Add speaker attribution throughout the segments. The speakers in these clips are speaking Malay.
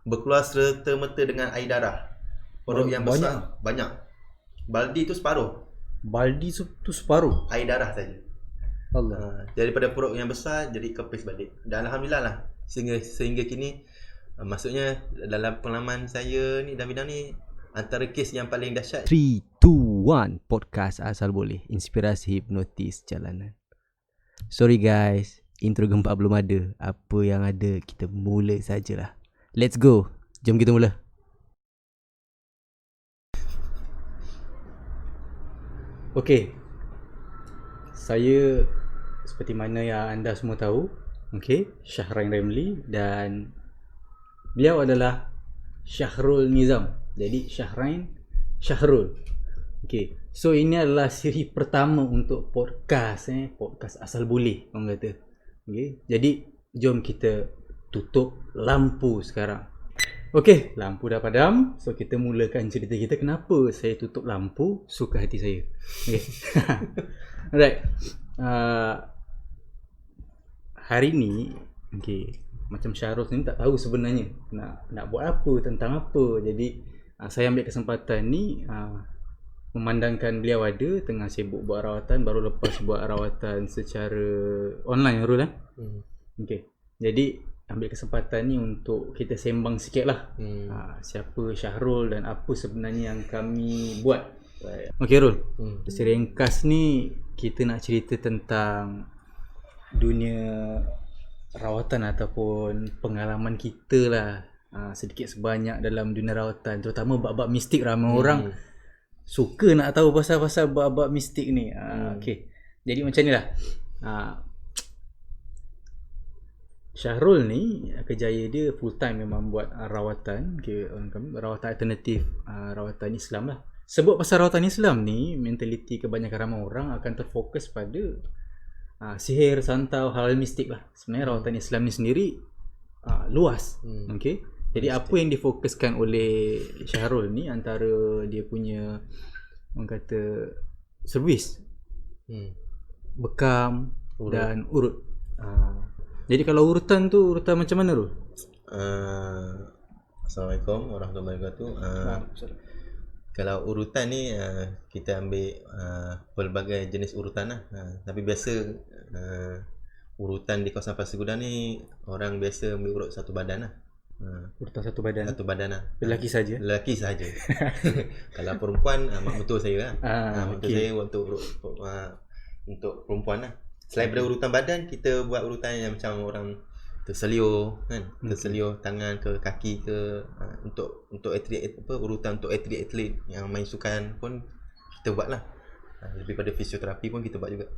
Speaker 1: berkeluar serta-merta dengan air darah. Perut yang besar banyak. Baldi tu separuh.
Speaker 2: Baldi tu separuh.
Speaker 1: Air darah saja.
Speaker 2: Allah.
Speaker 1: Daripada perut yang besar jadi kepis balik. Dan alhamdulillah lah sehingga kini, maksudnya dalam pengalaman saya ni dalam bidang ni, antara kes yang paling dahsyat.
Speaker 2: 3, 2, 1 podcast asal boleh, inspirasi hipnotis jalanan. Sorry guys, intro gempak belum ada. Apa yang ada kita mula sajalah. Let's go. Jom kita mula. Okay, saya seperti mana yang anda semua tahu, okay, Syahrain Ramli, dan beliau adalah Syahrul Nizam. Jadi Syahrain, Syahrul. Okay, so ini adalah siri pertama untuk podcast asal boleh orang kata. Okay, jadi jom kita tutup lampu sekarang. Okay, lampu dah padam. So kita mulakan cerita kita kenapa saya tutup lampu, suka hati saya. Okay. Alright. Hari ni, okay, macam Syahrul ni tak tahu sebenarnya nak buat apa, tentang apa. Jadi saya ambil kesempatan ni, memandangkan beliau ada tengah sibuk buat rawatan, baru lepas buat rawatan secara online, Rul kan? Okay. Jadi ambil kesempatan ni untuk kita sembang sikit lah. Siapa Syahrul dan apa sebenarnya yang kami buat. Okay Rul, secara ringkas ni kita nak cerita tentang dunia rawatan ataupun pengalaman kita lah, sedikit sebanyak dalam dunia rawatan, terutama bab-bab mistik. Ramai orang suka nak tahu pasal-pasal bab-bab mistik ni. Okay, jadi macam ni lah. Syahrul ni kerjaya dia full time memang buat rawatan, rawatan alternatif, rawatan Islam lah. Sebab pasal rawatan Islam ni, mentaliti kebanyakan ramai orang akan terfokus pada sihir, santau, hal mistik lah. Sebenarnya rawatan Islam ni sendiri luas. Okay? Jadi apa yang difokuskan oleh Syahrul ni antara dia punya, orang kata, servis, bekam dan urut. Jadi kalau urutan tu, urutan macam mana tu?
Speaker 1: Assalamualaikum warahmatullahi wabarakatuh. Kalau urutan ni, kita ambil pelbagai jenis urutan lah. Tapi biasa urutan di kawasan Pasir Gudang ni, orang biasa ambil urut satu badan lah.
Speaker 2: Urutan satu badan? Satu
Speaker 1: badan lah.
Speaker 2: Lelaki saja?
Speaker 1: Lelaki saja. Kalau perempuan, mak betul saya lah. Mak betul saya untuk perempuan lah. Selain daripada urutan badan, kita buat urutan yang macam orang terseliur kan, terseliur tangan ke kaki ke, untuk atlet apa, urutan untuk atlet yang main sukan pun kita buat lah. Lebih pada fisioterapi pun kita buat juga.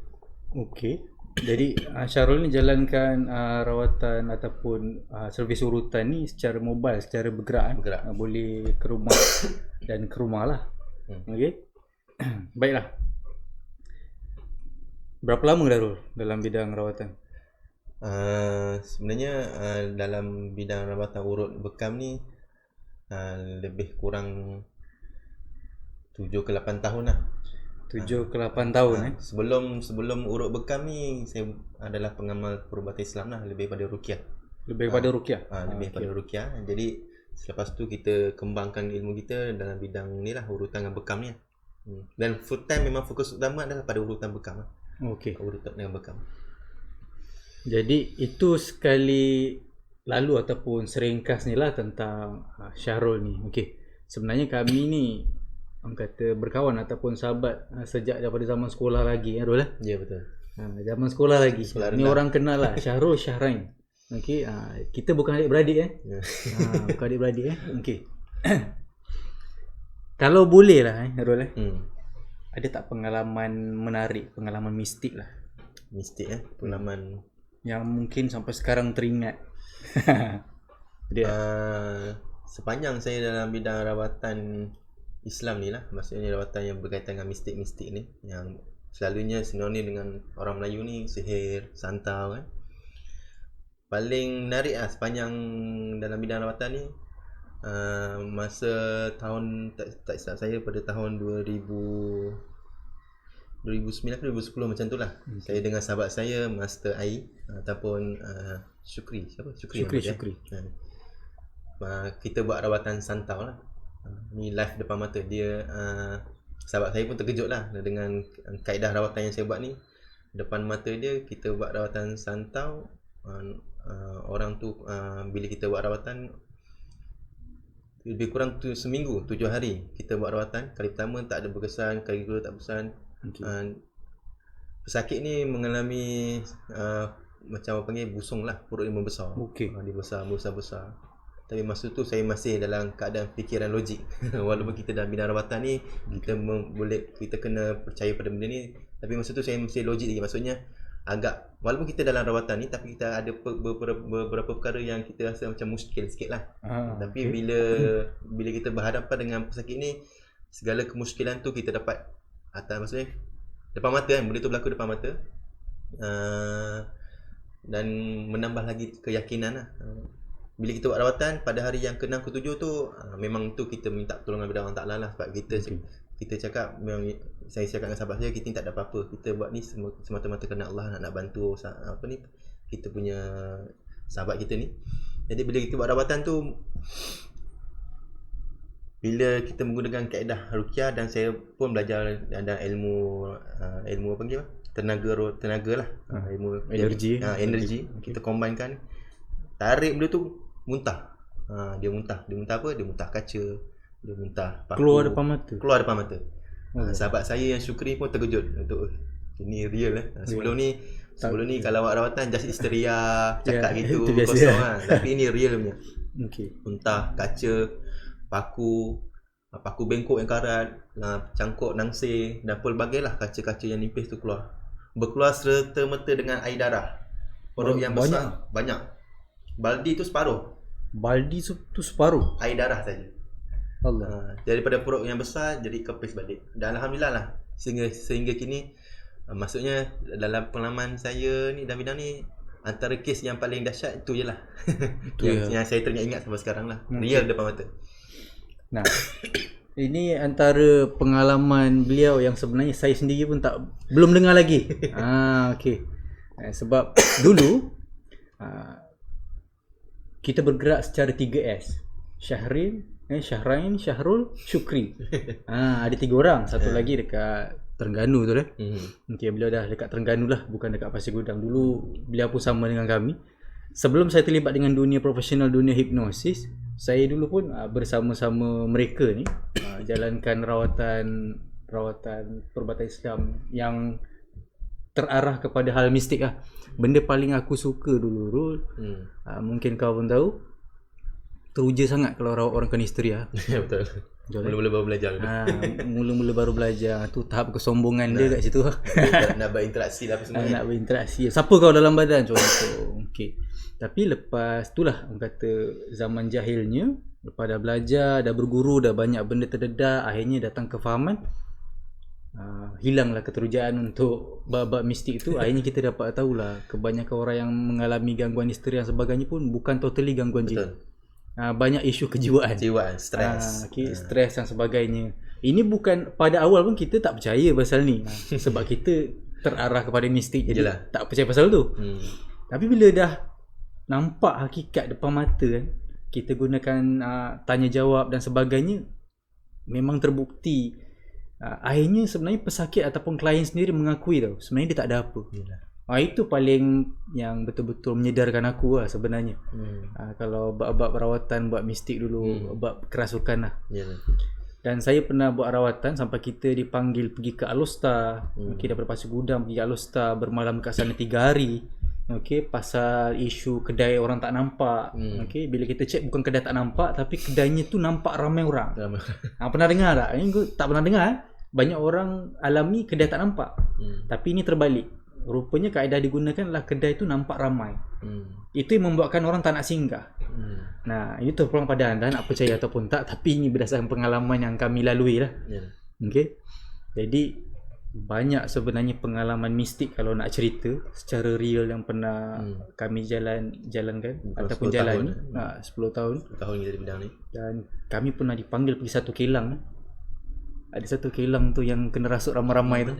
Speaker 1: Okey.
Speaker 2: Jadi Syahrul ni jalankan rawatan ataupun servis urutan ni secara mobile, secara bergerak. Boleh ke rumah dan ke rumah lah. Okey. Baiklah. Berapa lama dah Rul dalam bidang rawatan?
Speaker 1: Sebenarnya dalam bidang rawatan urut bekam ni lebih kurang 7 ke 8 tahun lah.
Speaker 2: 7 ke 8 tahun.
Speaker 1: Sebelum urut bekam ni, saya adalah pengamal perubatan Islam lah, lebih pada ruqyah.
Speaker 2: Lebih pada ruqyah?
Speaker 1: Pada ruqyah. Jadi selepas tu kita kembangkan ilmu kita dalam bidang ni lah, urutan dengan bekam ni. Dan full time memang fokus utama adalah pada urutan bekam lah.
Speaker 2: Okey.
Speaker 1: Urutan dengan bekam.
Speaker 2: Jadi itu sekali lalu ataupun seringkas ni lah tentang Syahrul ni. Okey. Sebenarnya kami ni, orang kata, berkawan ataupun sahabat sejak daripada zaman sekolah lagi, Rul lah.
Speaker 1: Ya, betul.
Speaker 2: Zaman sekolah lagi. Ni orang kenal lah, Syahrul, Syahrain. Okey, kita bukan adik-beradik bukan adik-beradik Okey. Kalau boleh lah Rul ada tak pengalaman menarik, pengalaman mistik lah?
Speaker 1: Mistik pengalaman
Speaker 2: yang mungkin sampai sekarang teringat.
Speaker 1: Sepanjang saya dalam bidang rawatan Islam ni lah, maksudnya rawatan yang berkaitan dengan mistik-mistik ni, yang selalunya sinonim dengan orang Melayu ni, sihir, santau kan. Paling menarik lah sepanjang dalam bidang rawatan ni, masa tahun, tak silap saya, pada tahun 2009 ke 2010 macam tu lah. Saya dengan sahabat saya, Master Ai ataupun Syukri. Siapa? Syukri. kita buat rawatan santau lah. Ni live depan mata dia. Sahabat saya pun terkejut lah dengan kaedah rawatan yang saya buat ni. Depan mata dia kita buat rawatan santau. Orang tu bila kita buat rawatan lebih kurang seminggu, 7 hari kita buat rawatan. Kali pertama tak ada berkesan, kali kedua tak berkesan. Pesakit ni mengalami macam apa panggil busung lah, perut dia membesar. Dia besar. Tapi masa tu saya masih dalam keadaan fikiran logik. Walaupun kita dalam bidang rawatan ni kita kena percaya pada benda ni, tapi masa tu saya masih logik lagi. Maksudnya agak, walaupun kita dalam rawatan ni, tapi kita ada beberapa perkara yang kita rasa macam muskil sikit lah. Tapi bila kita berhadapan dengan pesakit ni, segala kemuskilan tu kita dapat maksudnya depan mata kan, benda tu berlaku depan mata. Dan menambah lagi keyakinan lah. Bila kita buat rawatan pada hari yang ke-6 ke-7 tu, memang tu kita minta pertolongan kepada Allah Ta'ala lah. Sebab kita cakap, memang saya cakap dengan sahabat saya, kita ni tak ada apa-apa, kita buat ni semata-mata kerana Allah nak bantu kita punya sahabat kita ni. Jadi bila kita buat rawatan tu, bila kita menggunakan kaedah ruqyah, dan saya pun belajar ada ilmu apa panggil, tenaga lah, ilmu energi. Kita combinekan, tarik benda tu muntah. Dia muntah apa? Dia muntah kaca, dia muntah paku, keluar depan mata. Sahabat saya yang Syukri pun terkejut untuk ini real lah. Sebelum ni kalau awak rawatan just histeria, cakap gitu kosong lah. Tapi ini real punya. Muntah kaca, paku bengkok yang karat, cangkok nangsir dan pelbagai lah kaca-kaca yang nipis tu berkeluar serta-merta dengan air darah. Perut yang besar banyak. Baldi tu separuh. Air darah saja. Allah. Daripada perut yang besar jadi kepis balik. Dan alhamdulillah lah sehingga kini, maksudnya dalam pengalaman saya ni dalam bidang ni, antara kes yang paling dahsyat itu je lah. yang saya teringat sampai sekarang lah. Real depan mata.
Speaker 2: Nah, ini antara pengalaman beliau yang sebenarnya saya sendiri pun belum dengar lagi. Sebab dulu kita bergerak secara 3S. Syahrain, Syahrul, Syukri. Ada 3 orang. Satu lagi dekat Terengganu tu dah. Beliau dah dekat Terengganu lah, bukan dekat Pasir Gudang. Dulu beliau pun sama dengan kami. Sebelum saya terlibat dengan dunia profesional, dunia hipnosis, saya dulu pun bersama-sama mereka ni jalankan rawatan perubatan Islam yang terarah kepada hal mistik lah. Benda paling aku suka dulu, Rul, mungkin kau pun tahu, teruja sangat kalau rawat orang kanisteria.
Speaker 1: Betul. Mula-mula baru belajar.
Speaker 2: Mula-mula baru belajar. Tu tahap kesombongan dia kat situ.
Speaker 1: Nak berinteraksi lah apa semua.
Speaker 2: Nak berinteraksi. Siapa kau dalam badan contoh. Tapi lepas itulah, orang kata zaman jahilnya, lepas dah belajar, dah berguru, dah banyak benda terdedah, akhirnya datang kefahaman. Hilanglah keterujaan untuk bab-bab mistik tu. Akhirnya kita dapat tahulah kebanyakan orang yang mengalami gangguan histeria dan sebagainya pun bukan totally gangguan jin. Banyak isu kejiwaan, stres, stres dan sebagainya. Ini bukan, pada awal pun kita tak percaya pasal ni, sebab kita terarah kepada mistik, jadi tak percaya pasal tu. Tapi bila dah nampak hakikat depan mata kan, kita gunakan tanya jawab dan sebagainya, memang terbukti. Akhirnya sebenarnya pesakit ataupun klien sendiri mengakui tau, sebenarnya dia tak ada apa. Itu paling yang betul-betul menyedarkan aku lah sebenarnya. Kalau bab-bab perawatan, buat mistik dulu, bab kerasukan lah. Dan saya pernah buat rawatan sampai kita dipanggil pergi ke Alostar. Daripada Pasir Gudang pergi Alostar, bermalam kat sana 3 hari. Pasal isu kedai orang tak nampak. Bila kita cek, bukan kedai tak nampak, tapi kedainya tu nampak ramai orang. Pernah dengar tak? Ini tak pernah dengar. Banyak orang alami kedai tak nampak. Tapi ini terbalik. Rupanya kaedah digunakan adalah kedai tu nampak ramai. Itu yang membuatkan orang tak nak singgah. Nah, itu terpulang pada anda nak percaya ataupun tak, tapi ini berdasarkan pengalaman yang kami lalui lah. Jadi banyak sebenarnya pengalaman mistik kalau nak cerita secara real yang pernah kami jalankan ataupun jalani 10 tahun
Speaker 1: kita di bidang ni. Dan
Speaker 2: kami pernah dipanggil pergi satu kilang. Ada satu kilang tu yang kena rasuk ramai-ramai tu.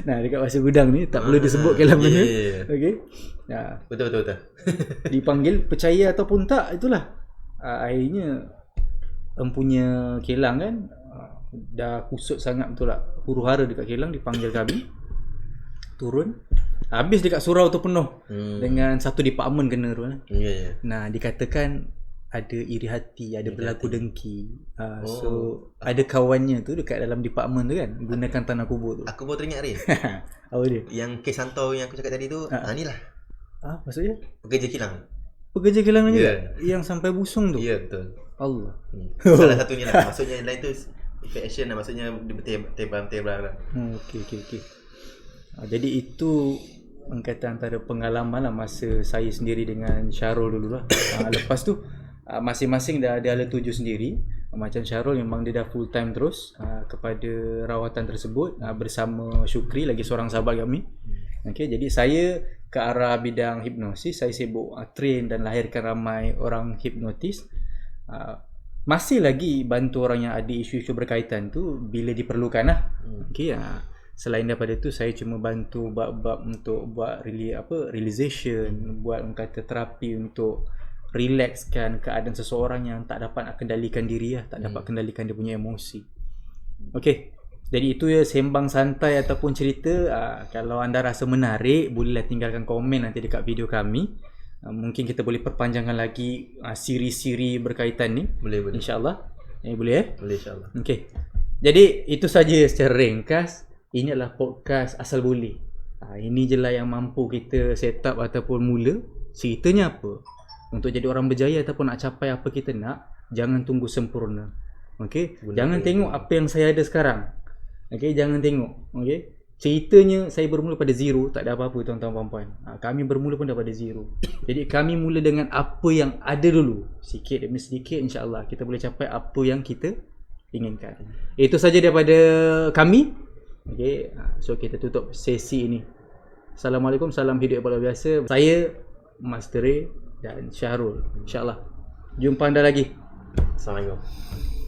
Speaker 2: Nah, dekat Pasir Gudang ni tak perlu disebut kilang mana. Betul.
Speaker 1: Betul.
Speaker 2: Dipanggil percaya ataupun tak, itulah. airnya empunya kilang kan dah kusut sangat betul lah. Huru-hara dekat kilang dipanggil kami. Turun. Habis dekat surau tu penuh. Dengan satu department kena tu kan.
Speaker 1: Ya, ya.
Speaker 2: Nah, dikatakan ada iri hati, ada berlaku dengki. So ada kawannya tu dekat dalam department tu kan gunakan tanah kubur tu.
Speaker 1: Aku baru teringat Rin.
Speaker 2: Apa dia?
Speaker 1: Yang kes Santo yang aku cakap tadi tu, ni lah.
Speaker 2: Maksudnya?
Speaker 1: Pekerja kilang.
Speaker 2: Pekerja kilang ni
Speaker 1: Ya.
Speaker 2: yang sampai busung tu.
Speaker 1: Ya, betul.
Speaker 2: Allah.
Speaker 1: Salah satunya lah. Maksudnya yang lain tu effect action lah. Maksudnya dia tebang lah.
Speaker 2: Okey. Jadi itu kata antara pengalaman lah masa saya sendiri dengan Syarul dulu lah. Lepas tu masing-masing dah ada ala tuju sendiri. Macam Syarul memang dia dah full time terus kepada rawatan tersebut bersama Syukri, lagi seorang sahabat kami. Okey, jadi saya ke arah bidang hipnosis. Saya sibuk train dan lahirkan ramai orang hipnotis. Masih lagi bantu orang yang ada isu-isu berkaitan tu bila diperlukan lah. Okey, selain daripada tu saya cuma bantu bab-bab untuk buat realization, buat kata terapi untuk relaxkan keadaan seseorang yang tak dapat nak kendalikan diri lah, tak dapat kendalikan dia punya emosi. Okey. Jadi itu ya sembang santai ataupun cerita. Kalau anda rasa menarik, bolehlah tinggalkan komen nanti dekat video kami. Mungkin kita boleh perpanjangkan lagi siri-siri berkaitan ni.
Speaker 1: Boleh.
Speaker 2: InsyaAllah. Boleh
Speaker 1: Boleh insyaAllah.
Speaker 2: Okey. Jadi itu saja secara ringkas. Ini adalah podcast asal boleh. Ini je lah yang mampu kita set up ataupun mula. Ceritanya apa? Untuk jadi orang berjaya ataupun nak capai apa kita nak, jangan tunggu sempurna. Okey? Jangan tengok apa yang saya ada sekarang. Okey, jangan tengok. Okey? Ceritanya saya bermula pada zero, tak ada apa-apa tuan-tuan puan-puan. Kami bermula pun daripada zero. Jadi kami mula dengan apa yang ada dulu. Sikit demi sedikit insya-Allah kita boleh capai apa yang kita inginkan. Itu saja daripada kami. Okey, so kita tutup sesi ini. Assalamualaikum, salam hidup yang luar biasa. Saya Master Ray dan Syahrul. InsyaAllah. Jumpa anda lagi.
Speaker 1: Assalamualaikum.